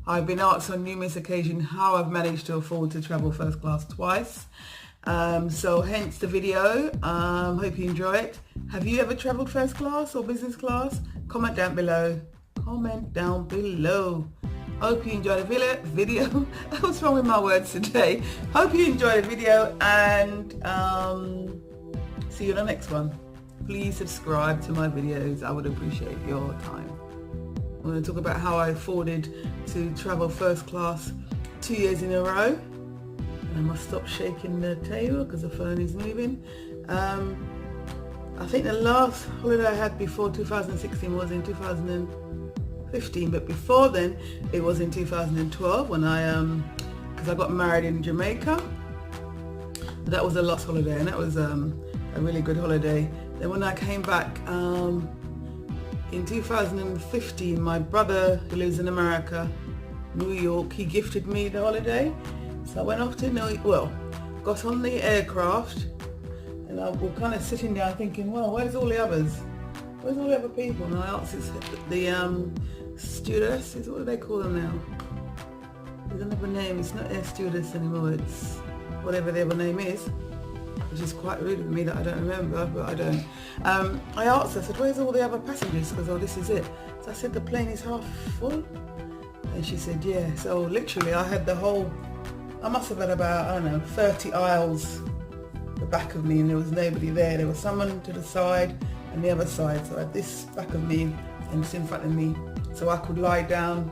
I've been asked on numerous occasions how I've managed to afford to travel first class twice. So hence the video. Hope you enjoy it. Have you ever travelled first class or business class? Comment down below. Comment down below. Hope you enjoy the video. What's wrong with my words today? Hope you enjoy the video and see you in the next one. Please subscribe to my videos. I would appreciate your time. I'm going to talk about how I afforded to travel first class 2 years in a row. And I must stop shaking the table because the phone is moving. I think the last holiday I had before 2016 was in 2015, but before then it was in 2012 when because I got married in Jamaica. That was the last holiday, and that was a really good holiday. Then when I came back in 2015, my brother who lives in America, New York, he gifted me the holiday. So I went off to got on the aircraft, and I was kind of sitting down thinking, well, where's all the others? Where's all the other people? And I asked the stewardesses, what do they call them now? There's another name, it's not air stewardess anymore, it's whatever the other name is, which is quite rude of me that I don't remember, but I don't. I asked her, I said, where's all the other passengers? Because, oh, this is it. So I said, the plane is half full? And she said, yeah. So literally I had I must have had about, I don't know, 30 aisles the back of me, and there was nobody there. There was someone to the side and the other side. So I had this back of me and this in front of me, so I could lie down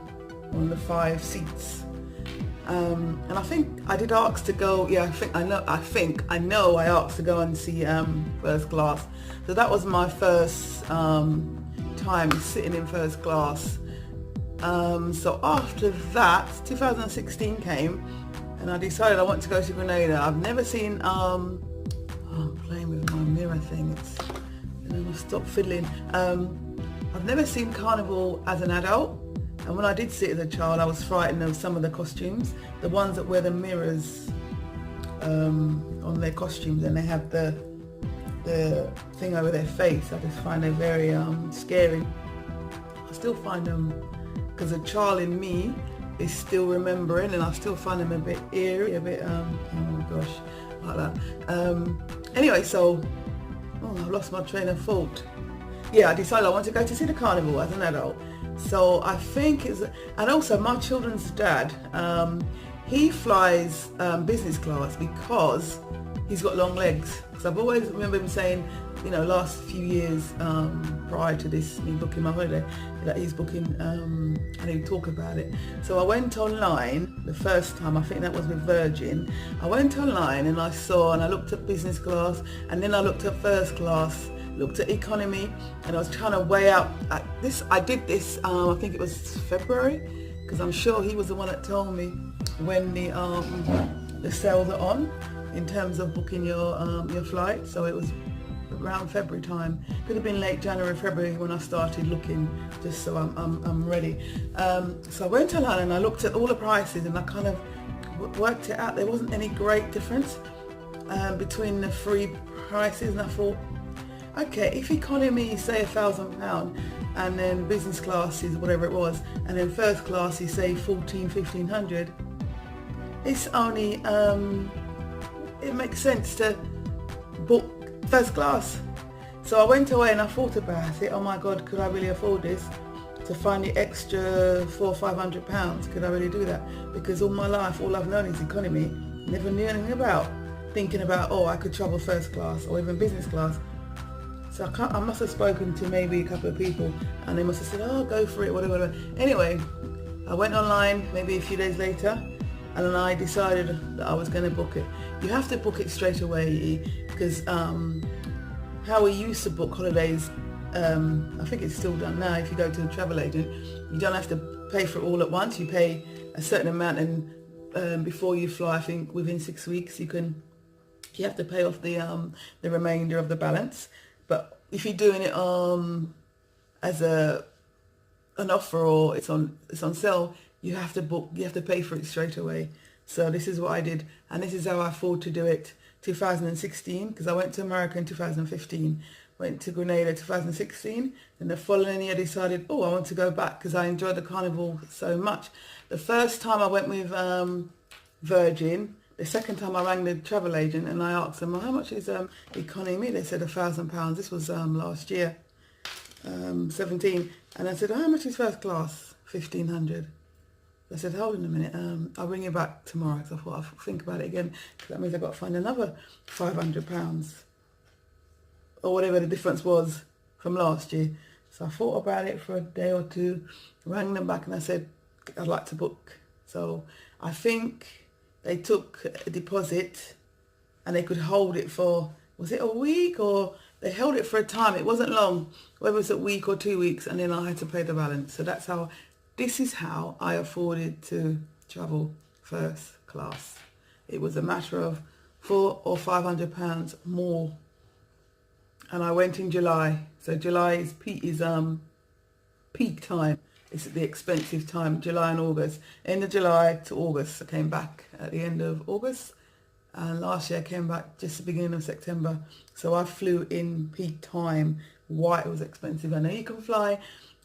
on the 5 seats. And I think I did ask to go, I know I asked to go and see first class. So that was my first time sitting in first class. So after that, 2016 came, and I decided I want to go to Grenada. I've never seen, I'm playing with my mirror thing, and then I stop fiddling. I've never seen Carnival as an adult, and when I did see it as a child, I was frightened of some of the costumes, the ones that wear the mirrors on their costumes, and they have the thing over their face. I just find them very scary. I still find them, because the child in me is still remembering, and I still find them a bit eerie, a bit oh my gosh, like that. Anyway, so I've lost my train of thought. Yeah, I decided I want to go to see the Carnival as an adult. So I think and also my children's dad, he flies business class because he's got long legs. So I've always remember him saying, last few years prior to this, me booking my holiday, that he's booking, and he'd talk about it. So I went online the first time, I think that was with Virgin. I went online and I looked at business class, and then I looked at first class, looked at economy, and I was trying to weigh out this. I did this, I think it was February, because I'm sure he was the one that told me when the sales are on in terms of booking your flight. So it was around February time. Could have been late January, February when I started looking, just so I'm ready. So I went online and I looked at all the prices, and I kind of worked it out. There wasn't any great difference between the three prices, and I thought, okay, if economy is say £1,000, and then business class is whatever it was, and then first class is say 1,500, it's only it makes sense to book first class. So I went away and I thought about it. Oh my God, could I really afford this? To find the extra £400 or £500, could I really do that? Because all my life, all I've known is economy. Never knew anything about thinking about, I could travel first class or even business class. So I must have spoken to maybe a couple of people, and they must have said, go for it, whatever. Anyway, I went online maybe a few days later, and then I decided that I was going to book it. You have to book it straight away, because how we used to book holidays, I think it's still done now. If you go to a travel agent, you don't have to pay for it all at once. You pay a certain amount, and before you fly, I think within 6 weeks you have to pay off the remainder of the balance. But if you're doing it as an offer, or it's on sale, you have to pay for it straight away. So this is what I did, and this is how I afford to do it. 2016, because I went to America in 2015, went to Grenada 2016. And the following year I decided, oh, I want to go back because I enjoyed the carnival so much. The first time I went with Virgin. The second time I rang the travel agent and I asked them, well, how much is economy? They said £1,000. This was last year, 17. And I said, how much is first class? 1,500. I said, hold on a minute, I'll ring you back tomorrow, because I thought I'll think about it again, because that means I've got to find another £500 or whatever the difference was from last year. So I thought about it for a day or two, rang them back and I said, I'd like to book. So I think they took a deposit and they could hold it for, was it a week, or they held it for a time? It wasn't long, whether it was a week or 2 weeks, and then I had to pay the balance. So this is how I afforded to travel first class. It was a matter of £400 or £500 more. And I went in July. So July is peak time. It's the expensive time, July and August. End of July to August. I came back at the end of August. And last year I came back just the beginning of September. So I flew in peak time. Why it was expensive. I know you can fly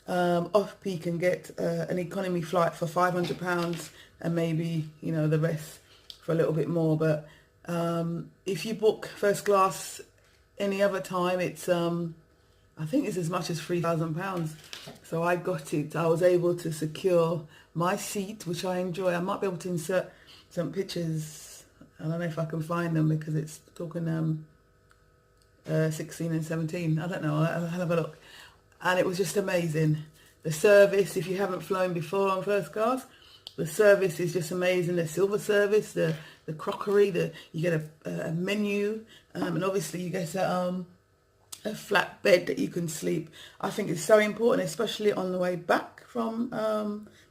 off peak and get an economy flight for £500 and maybe, you know, the rest for a little bit more. But if you book first class any other time, it's I think it's as much as £3,000. So I got it. I was able to secure my seat, which I enjoy. I might be able to insert some pictures. I don't know if I can find them because it's talking 16 and 17. I don't know. I'll have a look. And it was just amazing. The service, if you haven't flown before on first class, the service is just amazing. The silver service, the crockery, you get a menu, and obviously you get a flat bed that you can sleep. I think it's so important, especially on the way back from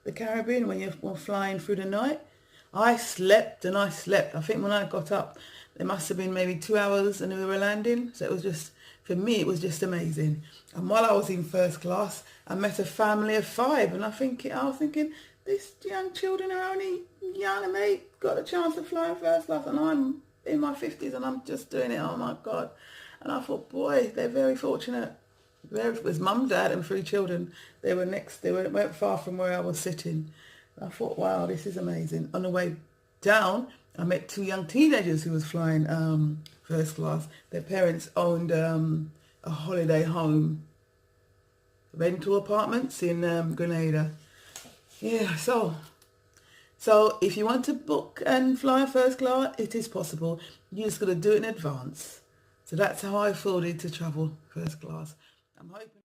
the Caribbean when you're flying through the night. I slept and I slept. I think when I got up, there must have been maybe 2 hours and we were landing. So it was just, for me, it was just amazing. And while I was in first class, I met a family of 5, and I was thinking, these young children are only young and they got a chance to fly in first class, and I'm in my 50s and I'm just doing it. Oh my God. And I thought, boy, they're very fortunate. It was mum, dad and 3 children. They weren't far from where I was sitting. I thought, wow, this is amazing. On the way down, I met 2 young teenagers who was flying first class. Their parents owned a holiday home, rental apartments in Grenada. Yeah, so if you want to book and fly first class, it is possible. You just got to do it in advance. So that's how I afforded to travel first class. I'm hoping